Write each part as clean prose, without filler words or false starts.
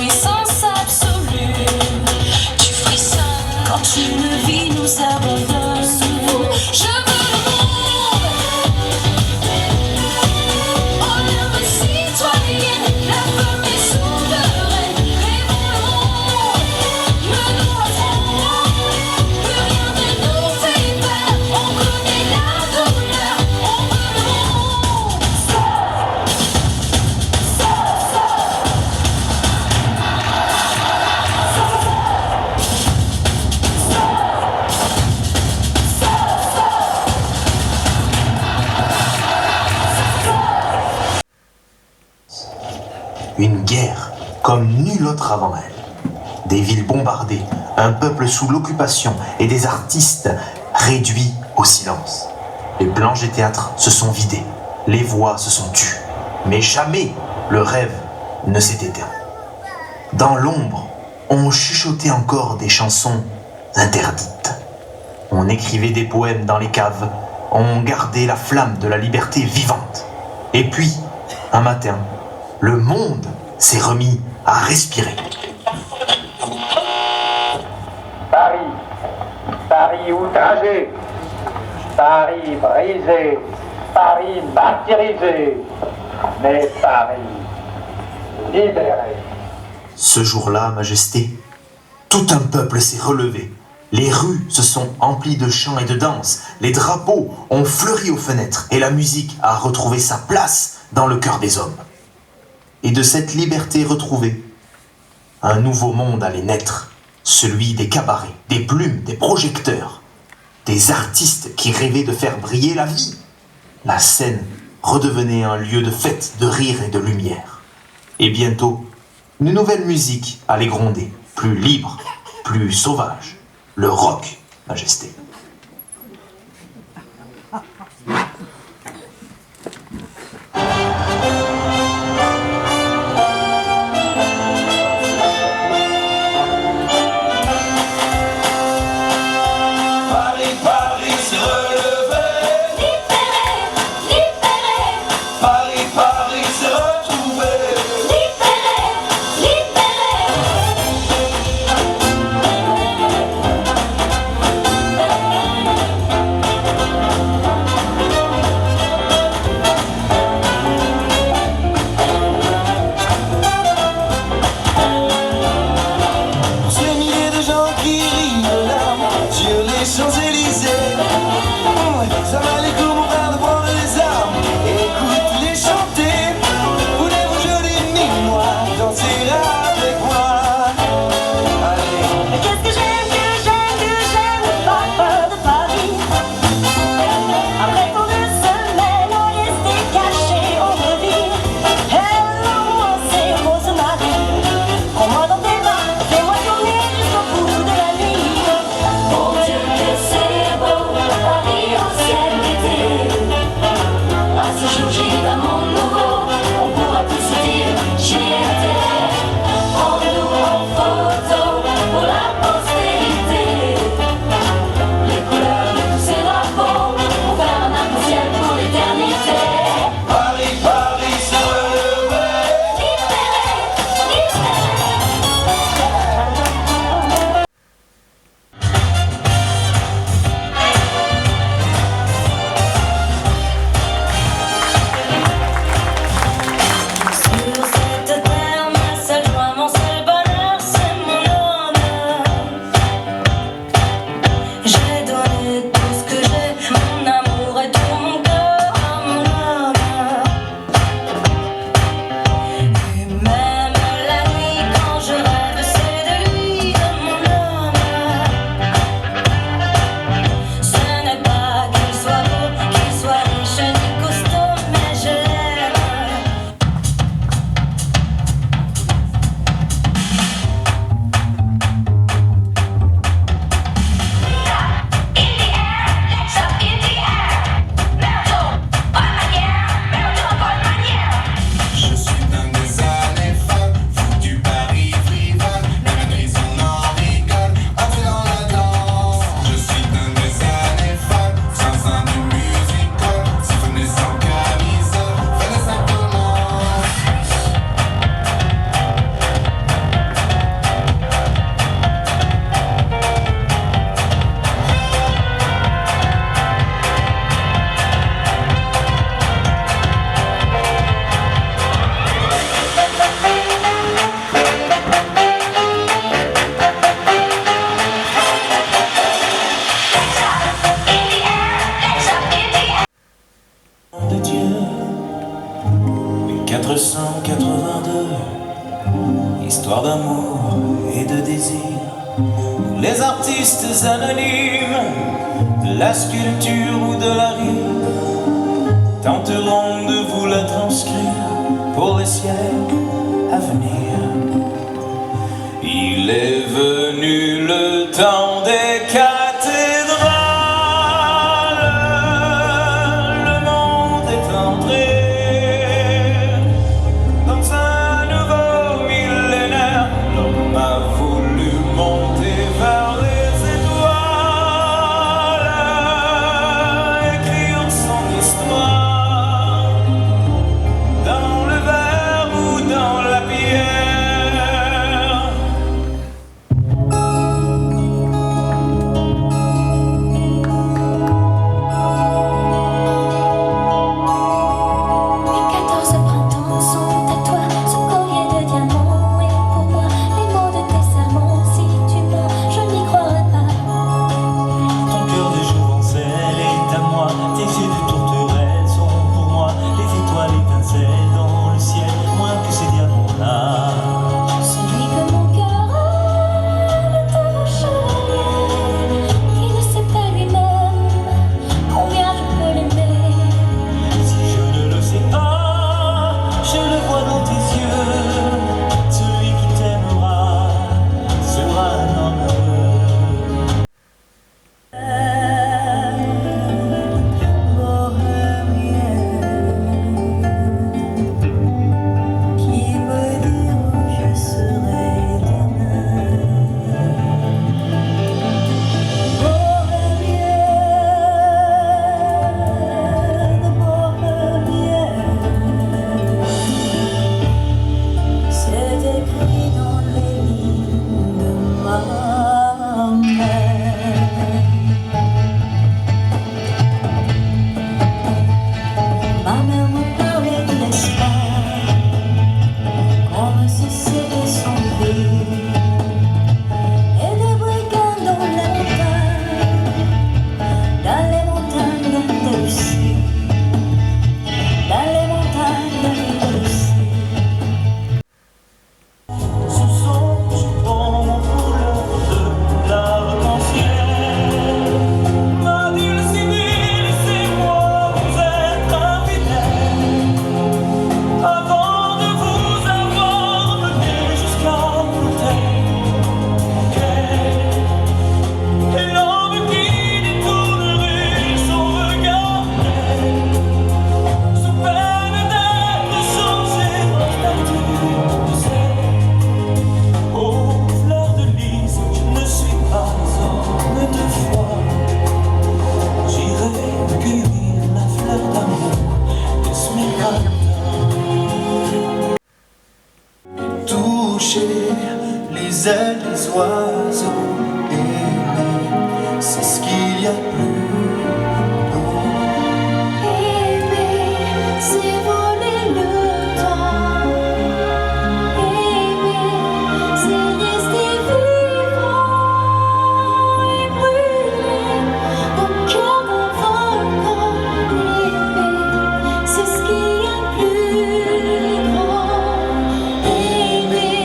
jouissance absolue. Tu frissonnes quand une vie nous abandonne. Je veux le monde, oh l'homme citoyenne, la femme est souveraine. Rêvons le monde, menons à front, plus rien ne nous fait peur. On connaît la douleur, on veut le monde. Une guerre comme nulle autre avant elle. Des villes bombardées, un peuple sous l'occupation et des artistes réduits au silence. Les planches des théâtres se sont vidées, les voix se sont tues, mais jamais le rêve ne s'est éteint. Dans l'ombre, on chuchotait encore des chansons interdites. On écrivait des poèmes dans les caves, on gardait la flamme de la liberté vivante. Et puis, un matin, le monde s'est remis à respirer. Paris, Paris outragé, Paris brisé, Paris martyrisé, mais Paris libéré. Ce jour-là, Majesté, tout un peuple s'est relevé. Les rues se sont emplies de chants et de danses, les drapeaux ont fleuri aux fenêtres et la musique a retrouvé sa place dans le cœur des hommes. Et de cette liberté retrouvée, un nouveau monde allait naître, celui des cabarets, des plumes, des projecteurs, des artistes qui rêvaient de faire briller la vie. La scène redevenait un lieu de fête, de rire et de lumière. Et bientôt, une nouvelle musique allait gronder, plus libre, plus sauvage, le rock, Majesté. d'amour et de désir. Les artistes anonymes de la sculpture ou de la rime tenteront de vous la transcrire pour les siècles à venir. Il est venu le temps des cathédrales, le monde est entré dans un nouveau millénaire. L'homme a voulu monter vers les étoiles, écrire son histoire dans le verre ou dans la pierre. Les ailes des oiseaux aimés, c'est ce qu'il y a de plus beau. Aimer, c'est voler le temps. Aimer, c'est rester vivant et brûler au cœur d'un volcan. Aimer, c'est ce qu'il y a de plus grand. Aimer,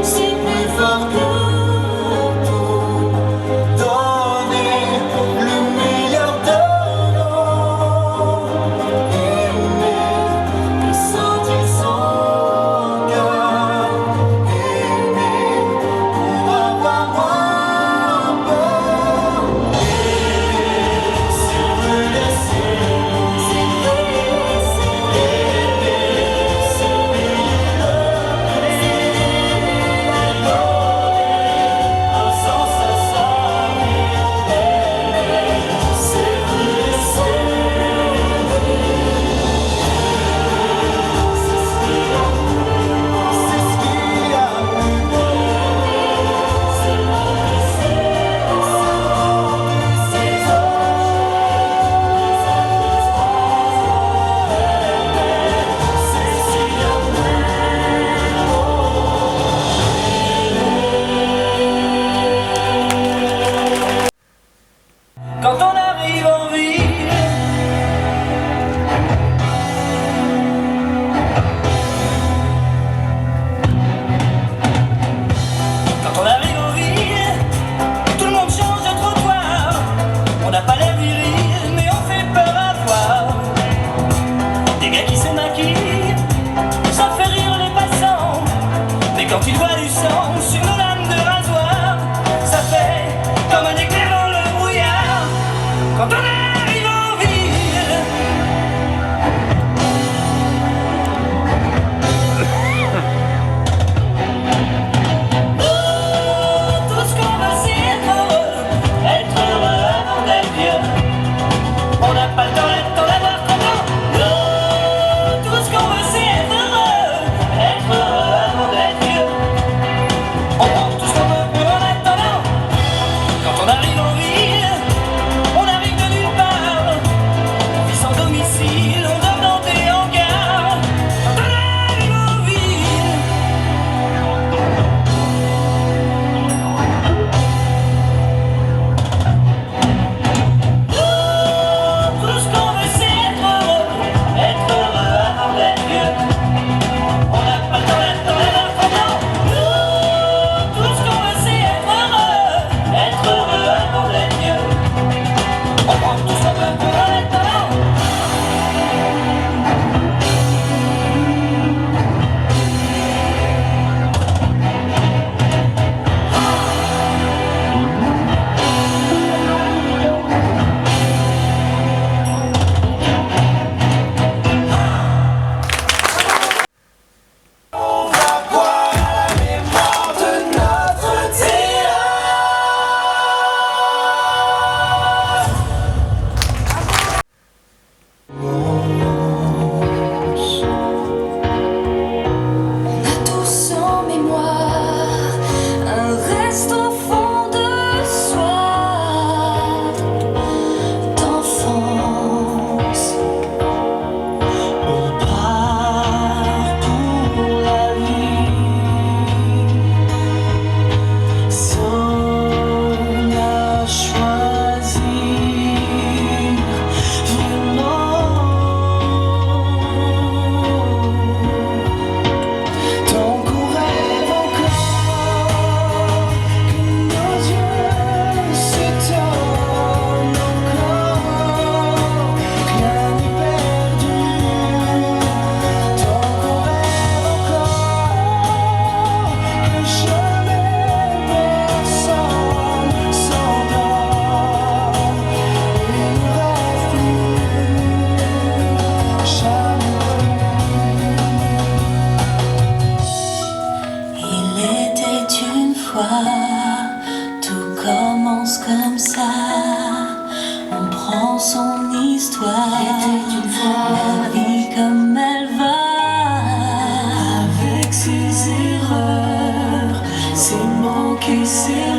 c'est plus fort que tout. Donner le meilleur. pas du sang sur nos lames de rasoir. Ça fait comme un éclair dans le brouillard quand on arrive en ville. Nous, tout ce qu'on veut c'est être heureux avant d'être vieux. On n'a pas le temps d'avoir content. Nous, tout ce qu'on veut c'est être heureux avant d'être vieux. On prend tout ce qu'on veut pour en attendant. Quand on arrive en ville, on arrive de nulle part. On vit sans domicile, on dort dans des hangars. Quand on arrive en ville. Nous, tout ce qu'on veut c'est être heureux avant d'être vieux. On n'a pas le temps d'avoir content. Nous, tout ce qu'on veut c'est être heureux avant d'être vieux. On prend tout ce qu'on veut pour en attendant. On a tous en mémoire un reste au fond de soi d'enfance. On part pour la vie sans la choisir vraiment. Tant qu'on rêve encore, que nos yeux s'étonnent encore, rien n'est perdu. Tant qu'on rêve encore, que jamais personne s'endort et ne rêve plus, jamais. Il était une fois, tout commence comme ça. On prend son histoire, la vie comme elle va, avec ses erreurs, ses manques et ses